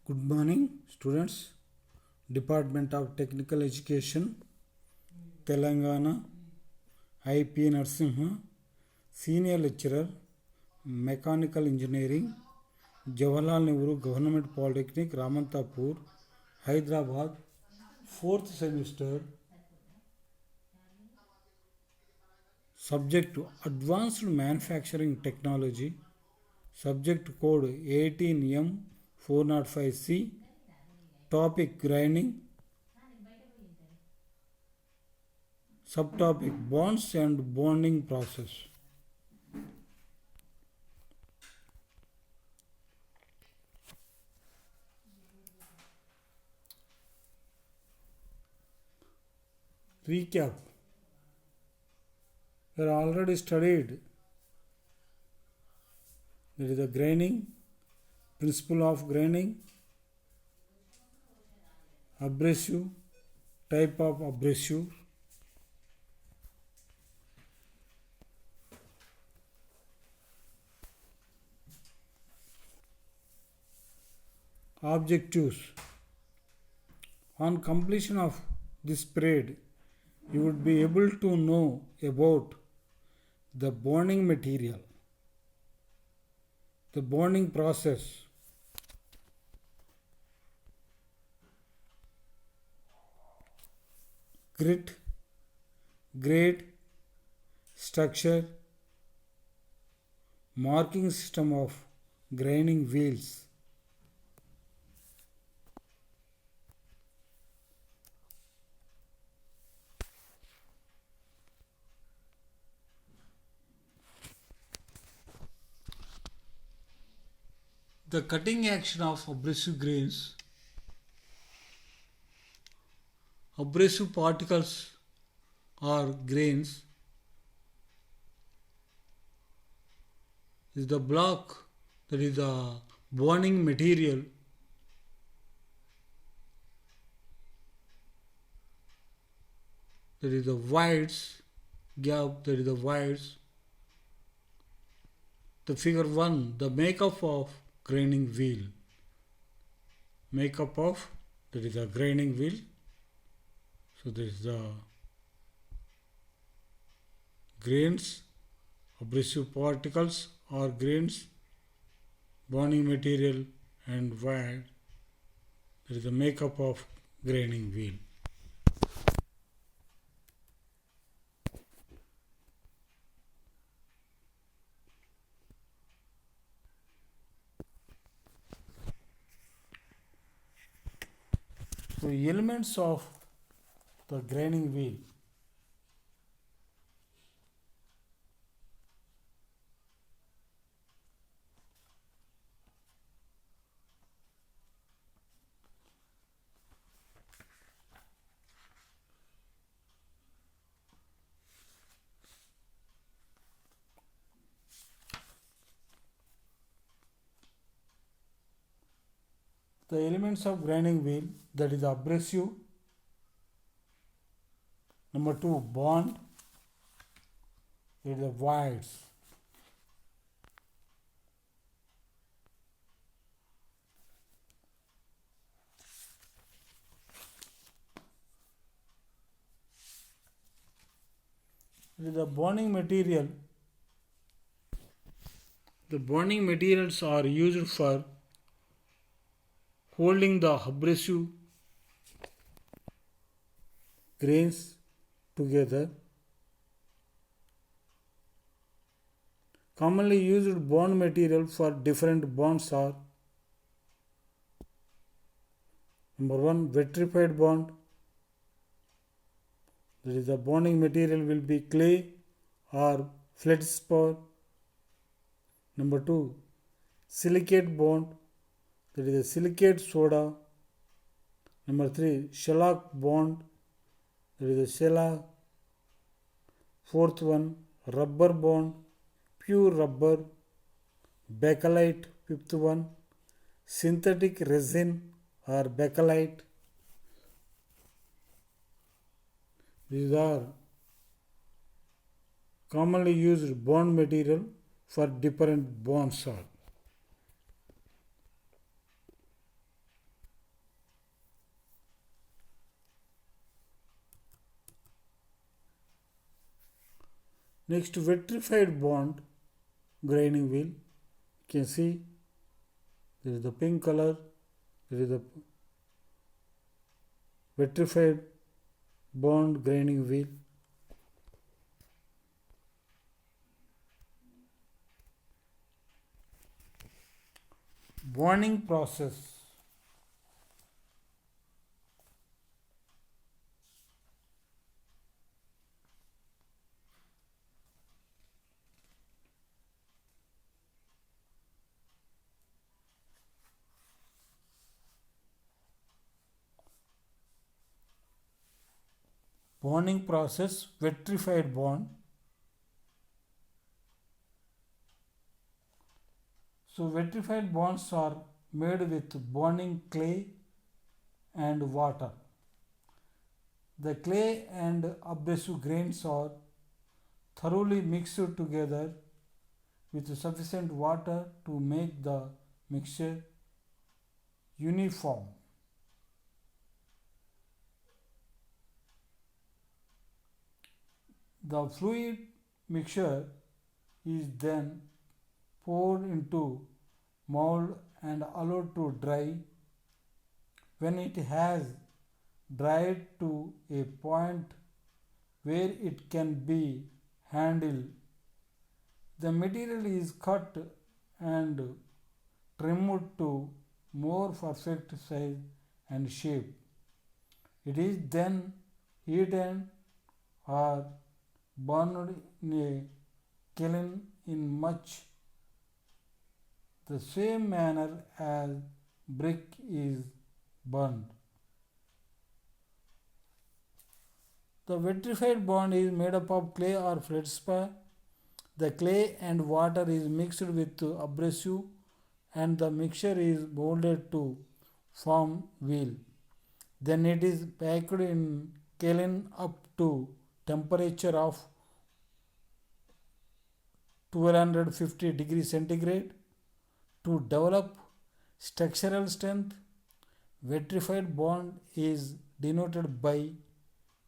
Good morning, students. Department of Technical Education, Telangana, IP Narsimha, Senior Lecturer, Mechanical Engineering, Jawaharlal Nehru Government Polytechnic, Ramantapur, Hyderabad, 4th semester, subject to Advanced Manufacturing Technology, subject code 18M405C, topic grinding, subtopic bonds and bonding process. Recap. We already studied there is a grinding, principle of grinding, abrasive, type of abrasive, objectives. On completion of this period, you would be able to know about the bonding material, the bonding process, grit, grade, structure, marking system of grinding wheels. The cutting action of abrasive grains, abrasive particles or grains is the block, that is the bonding material, that is the voids, gap, that is the voids. The figure 1, the makeup of grinding wheel. Makeup of, that is the grinding wheel. So this is the grains, abrasive particles or grains, bonding material and void. That is the makeup of grinding wheel. So elements of the grinding wheel. The elements of grinding wheel, that is abrasive. Number 2, bond, that is the voids. It is the bonding material. The bonding materials are used for holding the abrasive grains together. Commonly used bond material for different bonds are: number 1, vitrified bond. That is the bonding material will be clay or feldspar. Number 2, silicate bond. That is the silicate soda. Number 3, shellac bond. That is the shellac. Fourth one, rubber bond, pure rubber. Bakelite, fifth one, synthetic resin or bakelite. These are commonly used bond material for different bonds. Next, vitrified bond grinding wheel. You can see there is the pink color, there is the vitrified bond grinding wheel. Bonding process. Bonding process, vitrified bond. So vitrified bonds are made with bonding clay and water. The clay and abrasive grains are thoroughly mixed together with sufficient water to make the mixture uniform. The fluid mixture is then poured into mold and allowed to dry. When it has dried to a point where it can be handled, the material is cut and trimmed to more perfect size and shape. It is then heated or burned in a kiln in much the same manner as brick is burned. The vitrified bond is made up of clay or feldspar. The clay and water is mixed with abrasive and the mixture is molded to form wheel. Then it is packed in kiln up to temperature of 1250 degrees centigrade to develop structural strength. Vitrified bond is denoted by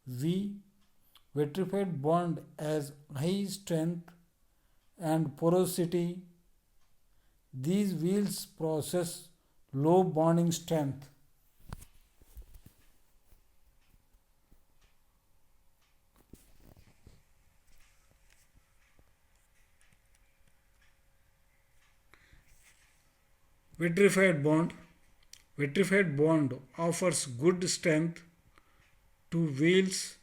V. Vitrified bond has high strength and porosity. These wheels possess low bonding strength. Vitrified bond. Vitrified bond offers good strength to wheels.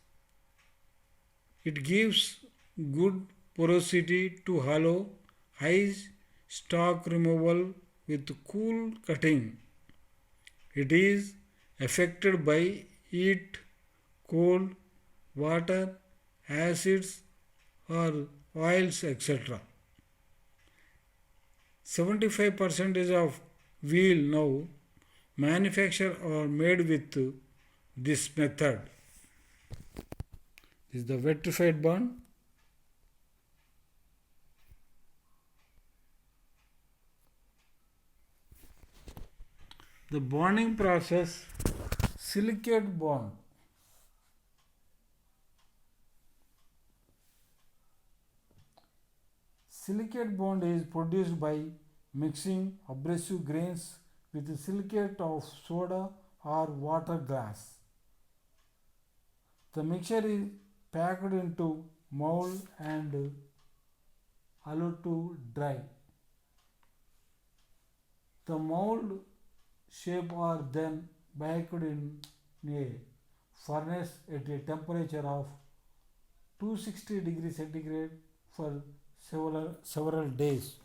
It gives good porosity to hollow, high stock removal with cool cutting. It is affected by heat, cold, water, acids or oils, etc. 75% of wheel now manufactured or made with this method. This is the vitrified bond. The bonding process, silicate bond. Silicate bond is produced by mixing abrasive grains with silicate of soda or water glass. The mixture is packed into mold and allowed to dry. The mold shape are then baked in a furnace at a temperature of 260 degrees centigrade for several days.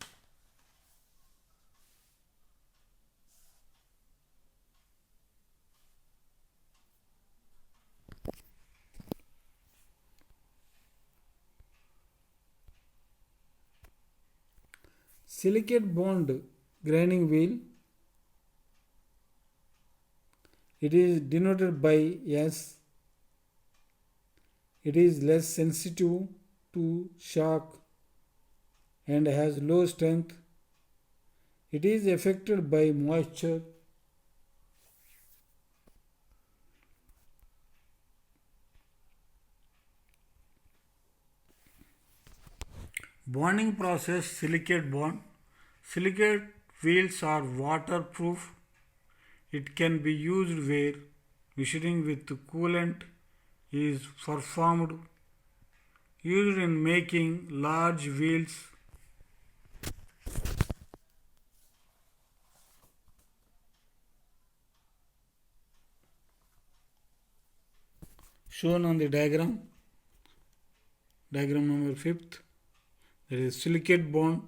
Silicate bond grinding wheel. It is denoted by S. It is less sensitive to shock and has low strength. It is affected by moisture. Bonding process silicate bond. Silicate wheels are waterproof. It can be used where mixing with coolant is performed, used in making large wheels. Shown on the diagram number 5th, there is silicate bond.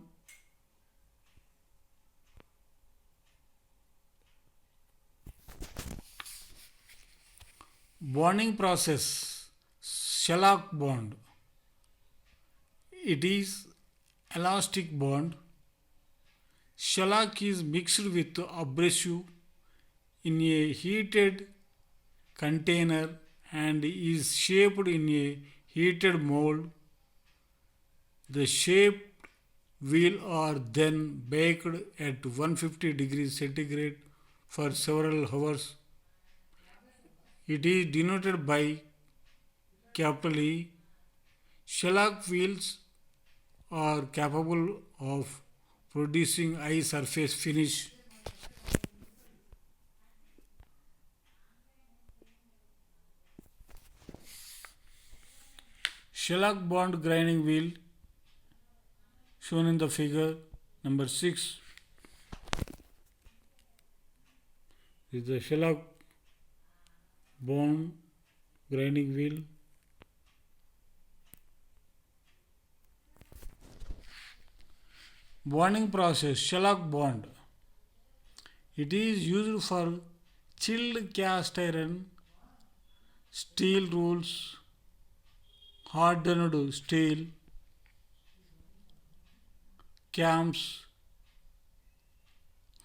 Bonding process, shellac bond. It is elastic bond. Shellac is mixed with abrasive in a heated container and is shaped in a heated mold. The shaped wheel are then baked at 150 degrees centigrade for several hours. It is denoted by capital E. Shellac wheels are capable of producing high surface finish. Shellac bond grinding wheel shown in the figure number 6 is the shellac bond grinding wheel. Bonding process, shellac bond. It is used for chilled cast iron, steel rulers, hardened steel, cams,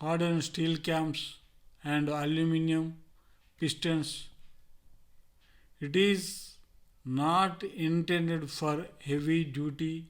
hardened steel cams, and aluminum pistons. It is not intended for heavy duty.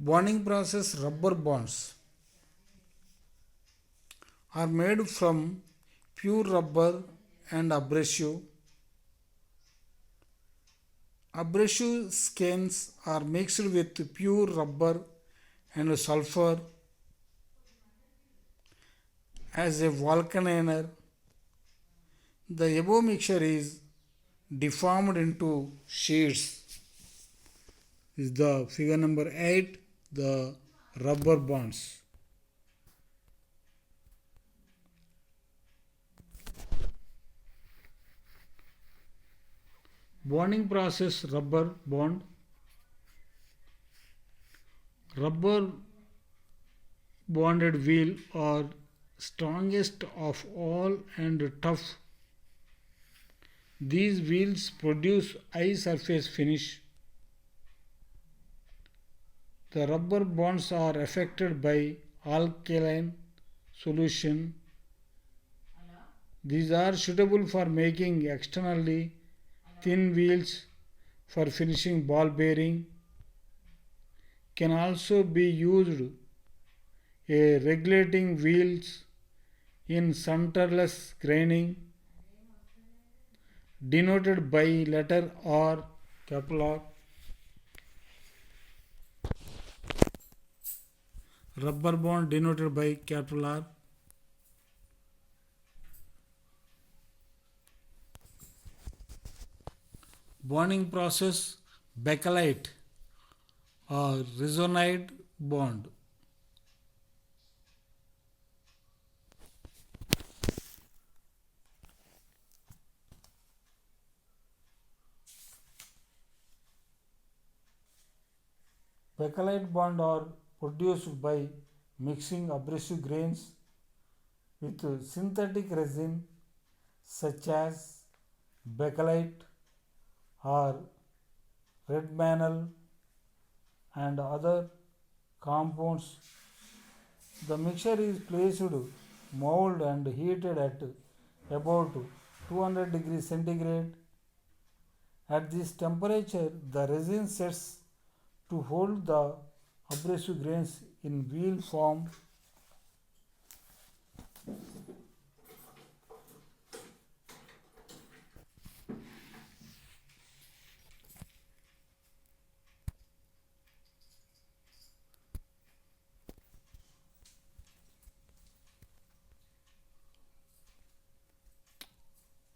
Bonding process, rubber bonds are made from pure rubber and abrasive. Abrasive skeins are mixed with pure rubber and sulfur as a vulcanizer. The above mixture is deformed into sheets. This is the figure number 8, the rubber bonds. Bonding process, rubber bond. Rubber bonded wheel are strongest of all and tough. These wheels produce high surface finish. The rubber bonds are affected by alkaline solution. These are suitable for making externally thin wheels for finishing ball bearing. Can also be used a regulating wheels in centerless grinding denoted by letter R, capital R. Rubber bond denoted by capital R. Bonding process, bakelite or resonide bond. Bakelite bond are produced by mixing abrasive grains with synthetic resin such as bakelite or red mantle and other compounds. The mixture is placed mold and heated at about 200 degrees centigrade. At this temperature, the resin sets to hold the abrasive grains in wheel form.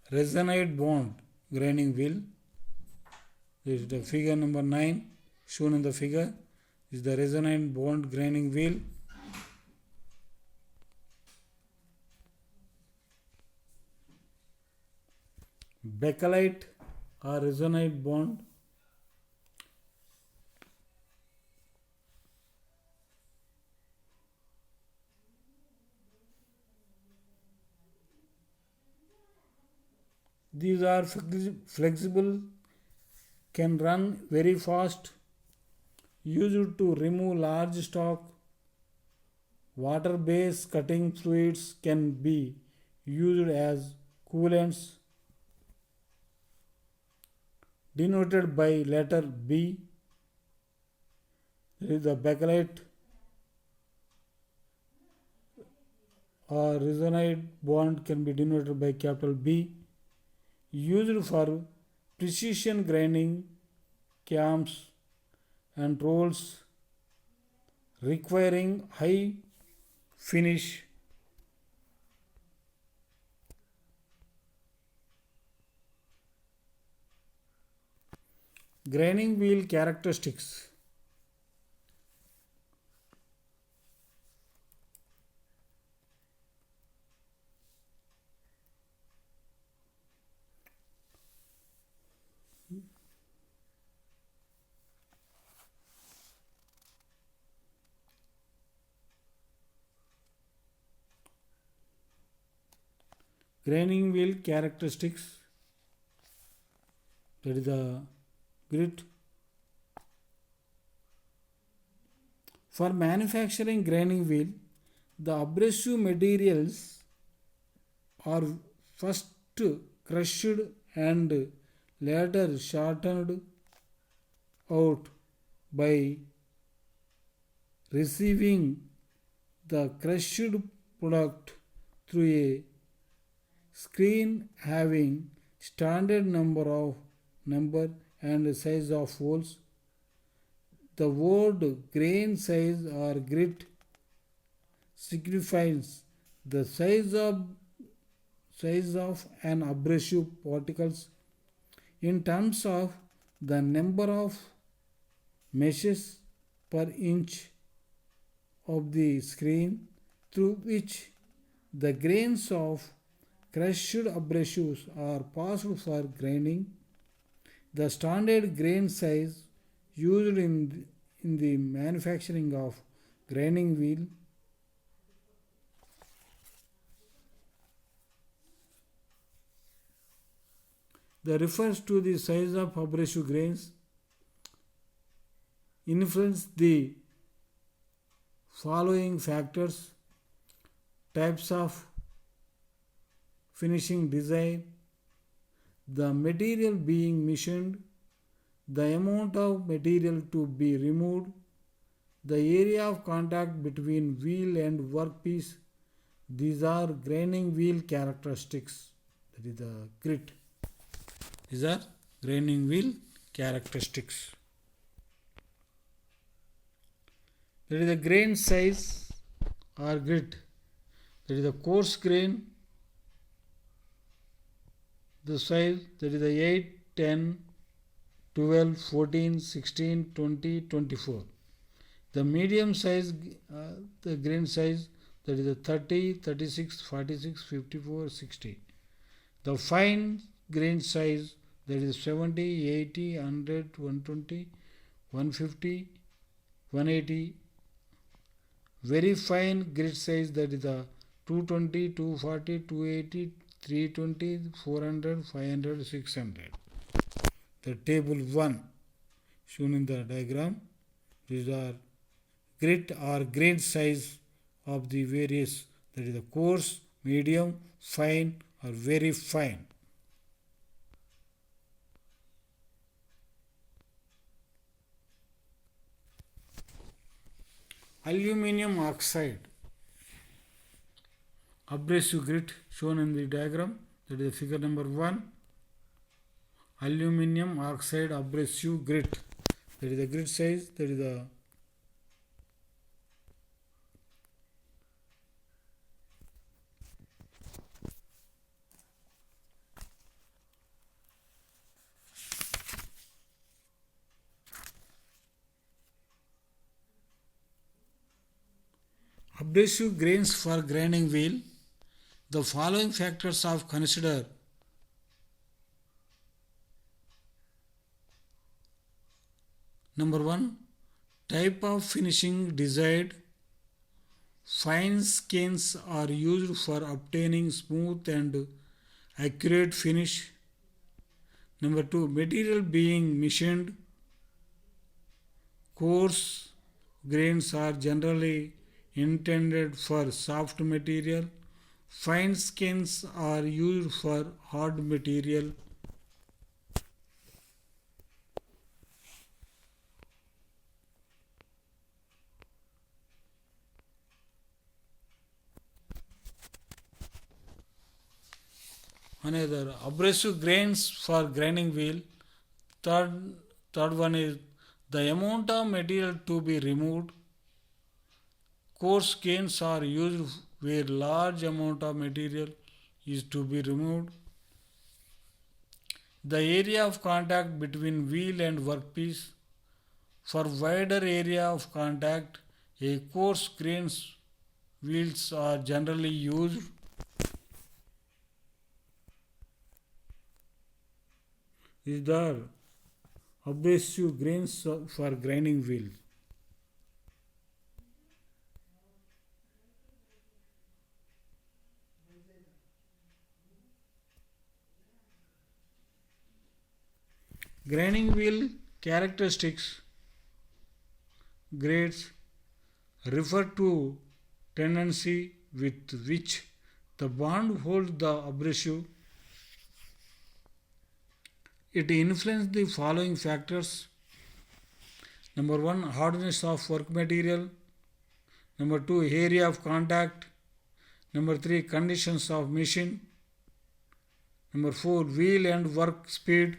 Resinide bond grinding wheel. This is the figure number 9 shown in the figure. This is the resonant bond grinding wheel. Bakelite or resonant bond. These are flexible, can run very fast, used to remove large stock. Water-based cutting fluids can be used as coolants, denoted by letter B. There is the bakelite or resonant bond can be denoted by capital B, used for precision grinding cams and rolls requiring high finish. Grinding wheel characteristics. Grinding wheel characteristics, that is the grit. For manufacturing grinding wheel, the abrasive materials are first crushed and later shortened out by receiving the crushed product through a screen having standard number and size of holes. The word grain size or grit signifies the size of an abrasive particles in terms of the number of meshes per inch of the screen through which the grains of crushed abrasives are passed for grinding. The standard grain size used in the manufacturing of grinding wheel that refers to the size of abrasive grains influence the following factors: types of finishing design, the material being machined, the amount of material to be removed, the area of contact between wheel and workpiece. These are grinding wheel characteristics. That is the grit. These are grinding wheel characteristics. That is the grain size or grit. That is the coarse grain. The size, that is the 8, 10, 12, 14, 16, 20, 24. The medium size, the grain size, that is the 30, 36, 46, 54, 60. The fine grain size, that is 70, 80, 100, 120, 150, 180. Very fine grit size, that is the 220, 240, 280, 320, 400, 500, 600. The table 1 shown in the diagram. These are grit or grain size of the various, that is the coarse, medium, fine or very fine. Aluminium oxide abrasive grit shown in the diagram, that is figure number 1. Aluminium oxide abrasive grit, that is the grit size, that is the abrasive grains for grinding wheel. The following factors are considered. Number 1, type of finishing desired. Fine skins are used for obtaining smooth and accurate finish. Number 2, material being machined. Coarse grains are generally intended for soft material. Fine skins are used for hard material. Another abrasive grains for grinding wheel. Third one is the amount of material to be removed. Coarse grains are used where large amount of material is to be removed. The area of contact between wheel and workpiece. For wider area of contact, a coarse grains wheels are generally used. Is the abrasive grains for grinding wheel. Grinding wheel characteristics. Grades refer to tendency with which the bond holds the abrasive. It influences the following factors. Number 1, hardness of work material. Number 2, area of contact. Number 3, conditions of machine. Number 4, wheel and work speed.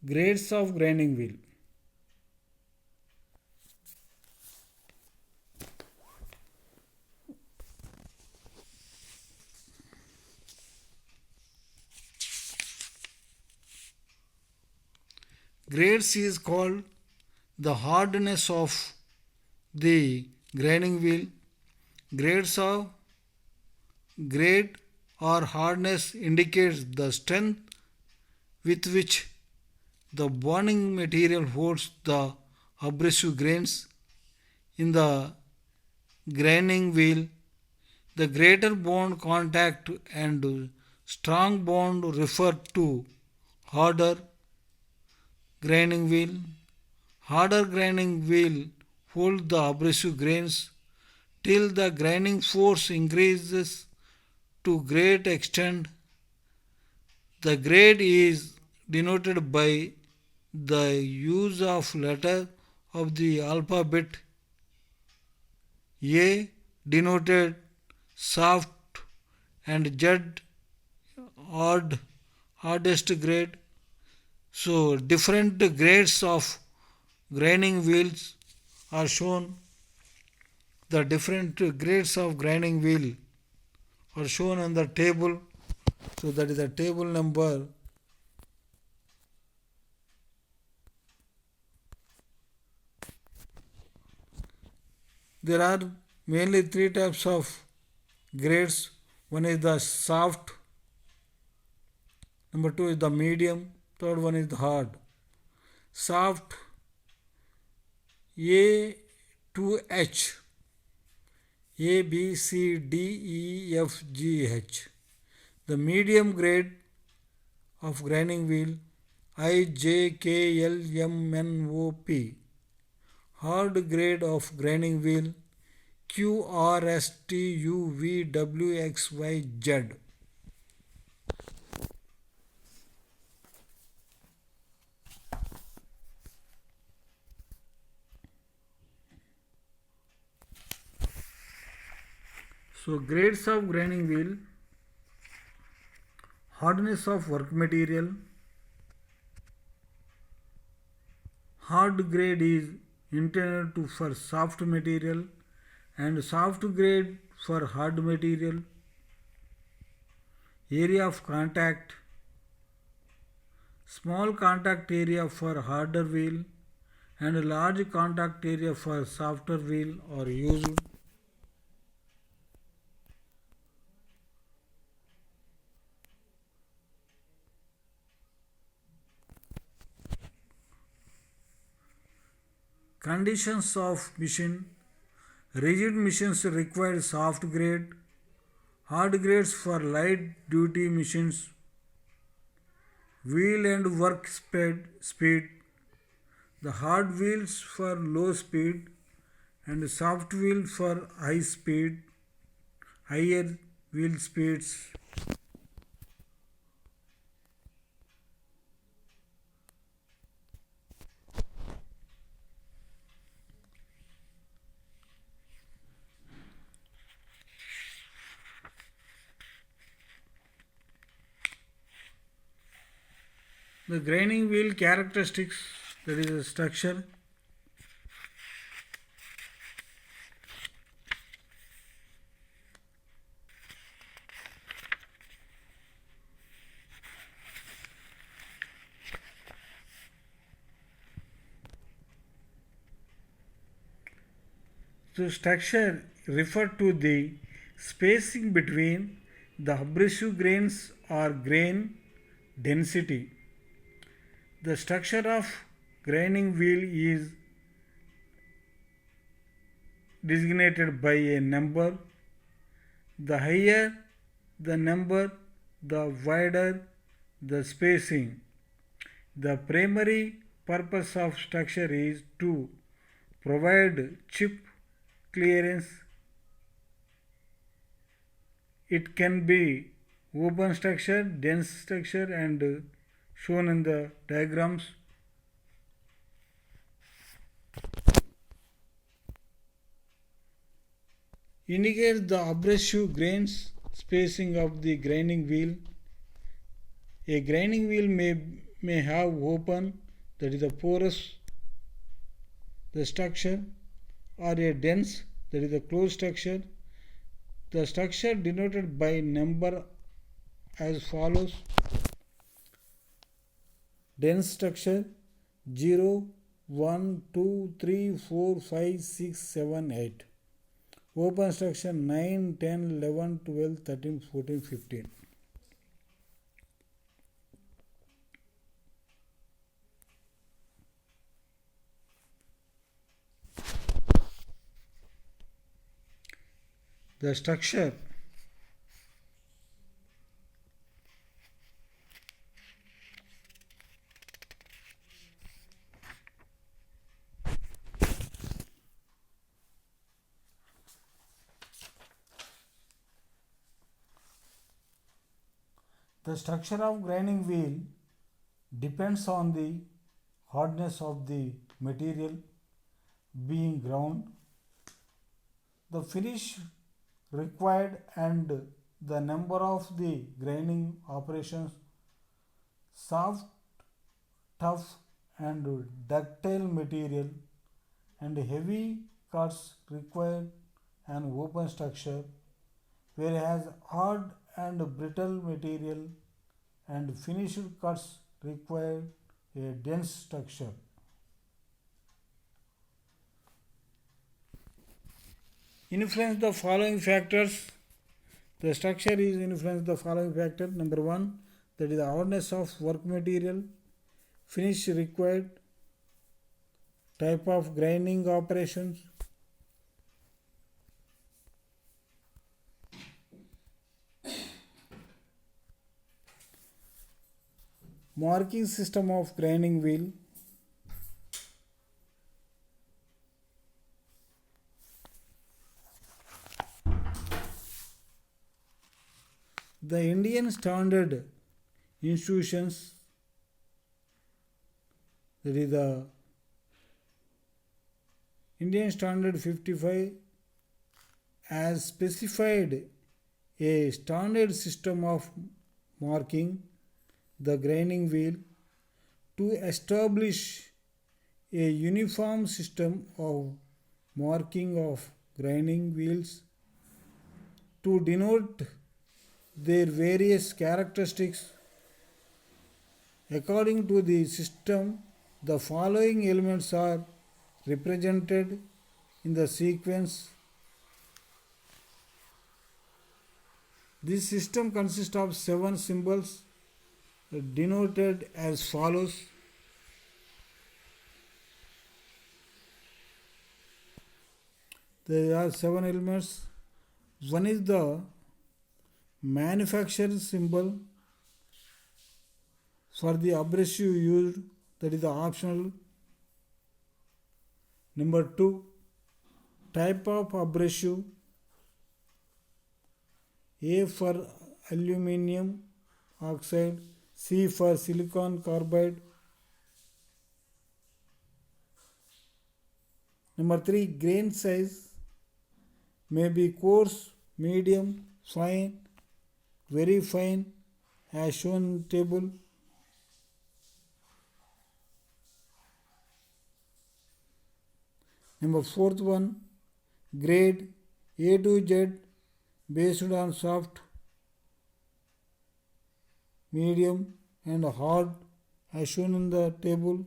Grades of grinding wheel. Grades is called the hardness of the grinding wheel. Grades of grade or hardness indicates the strength with which the bonding material holds the abrasive grains. In the grinding wheel, the greater bond contact and strong bond refer to harder grinding wheel. Harder grinding wheel hold the abrasive grains till the grinding force increases to great extent. The grade is denoted by the use of letter of the alphabet. A denoted soft and Z hardest grade. So different grades of grinding wheels are shown. The different grades of grinding wheel are shown on the table. So that is the table number. There are mainly 3 types of grades. One is the soft. Number 2 is the medium. Third one is the hard. Soft A to H. A, B, C, D, E, F, G, H. The medium grade of grinding wheel I, J, K, L, M, N, O, P. Hard grade of grinding wheel Q, R, S, T, U, V, W, X, Y, Z. So grades of grinding wheel: hardness of work material. Hard grade is intended to for soft material and soft grade for hard material. Area of contact: small contact area for harder wheel and large contact area for softer wheel are used. Conditions of machine: rigid machines require soft grade, hard grades for light duty machines. Wheel and work speed: the hard wheels for low speed and soft wheel for high speed, higher wheel speeds. The grinding wheel characteristics, that is a structure. So structure refer to the spacing between the abrasive grains or grain density. The structure of grinding wheel is designated by a number. The higher the number, the wider the spacing. The primary purpose of structure is to provide chip clearance. It can be open structure, dense structure, and shown in the diagrams. Indicate the abrasive grains spacing of the grinding wheel. A grinding wheel may have open, that is a porous, the structure, or a dense, that is a closed structure. The structure denoted by number as follows: dense structure 0, 1, 2, 3, 4, 5, 6, 7, 8. Open structure 9, 10, 11, 12, 13, 14, 15. The structure of grinding wheel depends on the hardness of the material being ground, the finish required, and the number of the grinding operations. Soft, tough, and ductile material and heavy cuts require an open structure, whereas hard and brittle material and finished cuts require a dense structure. Influence the following factors. The structure is influenced the following factor. Number 1, that is the hardness of work material, finish required, type of grinding operations, marking system of grinding wheel, the Indian standard institutions, that is the Indian Standard 55 has specified a standard system of marking the grinding wheel to establish a uniform system of marking of grinding wheels to denote their various characteristics. According to the system, the following elements are represented in the sequence. This system consists of 7 symbols denoted as follows. There are 7 elements. One is the manufacturer symbol for the abrasive used, that is the optional. Number 2, type of abrasive. A for aluminium oxide, C for silicon carbide. Number 3, grain size may be coarse, medium, fine, very fine as shown in table. Number 4th one, grade A to Z based on soft, medium and hard as shown in the table.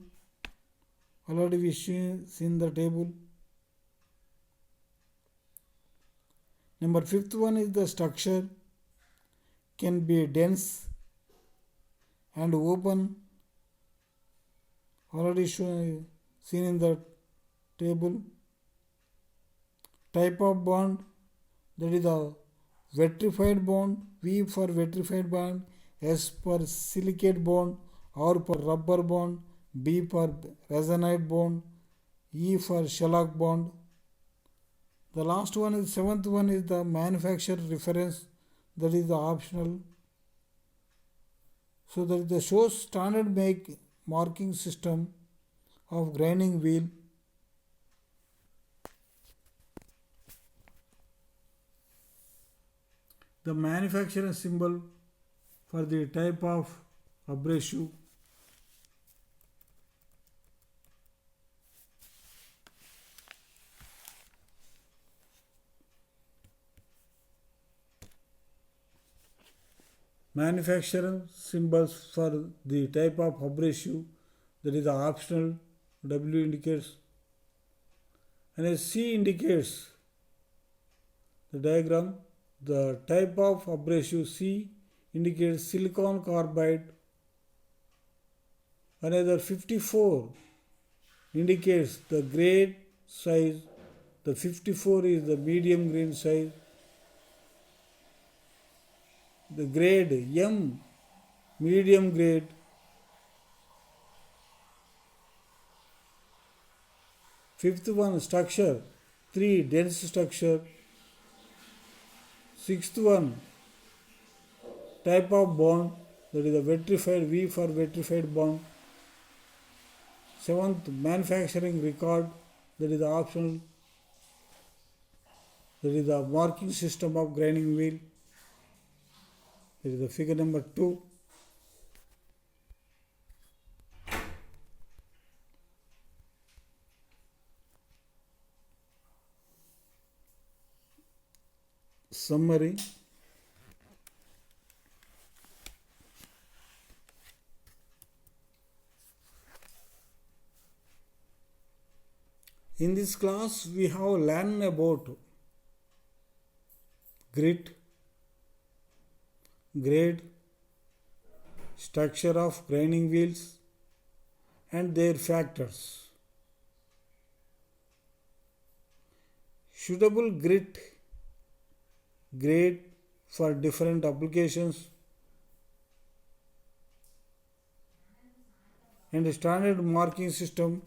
Already we seen the table. Number 5th one is the structure can be dense and open, already seen in the table. Type of bond, that is the vitrified bond, V for vitrified bond, S for silicate bond, R for rubber bond, B for resonite bond, E for shellac bond. The last one is 7th one is the manufacturer reference, that is the optional. So that the shows standard make marking system of grinding wheel. The manufacturer symbol for the type of abrasive. Manufacturer symbols for the type of abrasive, that is the optional. W indicates and a C indicates the diagram. The type of abrasive C indicates silicon carbide. Another 54 indicates the grade size. The 54 is the medium grain size. The grade M, medium grade. Fifth one, structure 3, dense structure. Sixth one, type of bond, that is the vitrified, V for vitrified bond. 7th, manufacturing record, that is the optional. That is the marking system of grinding wheel. That is the figure number 2. Summary. In this class we have learned about grit, grade, structure of grinding wheels and their factors. Suitable grit grade for different applications and standard marking system.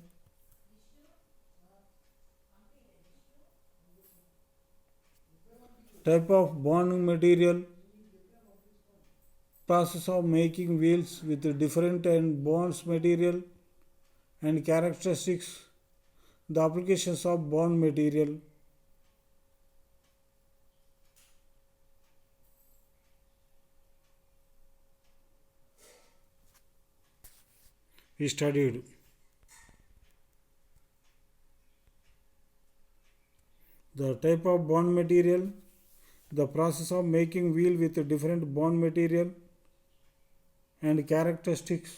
Type of bonding material, process of making wheels with different and bonds material and characteristics, the applications of bond material. We studied the type of bond material, the process of making wheel with different bond material and characteristics,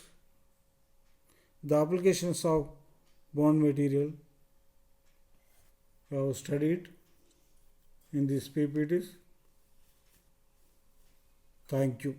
the applications of bond material. We have studied in these PPTs. Thank you.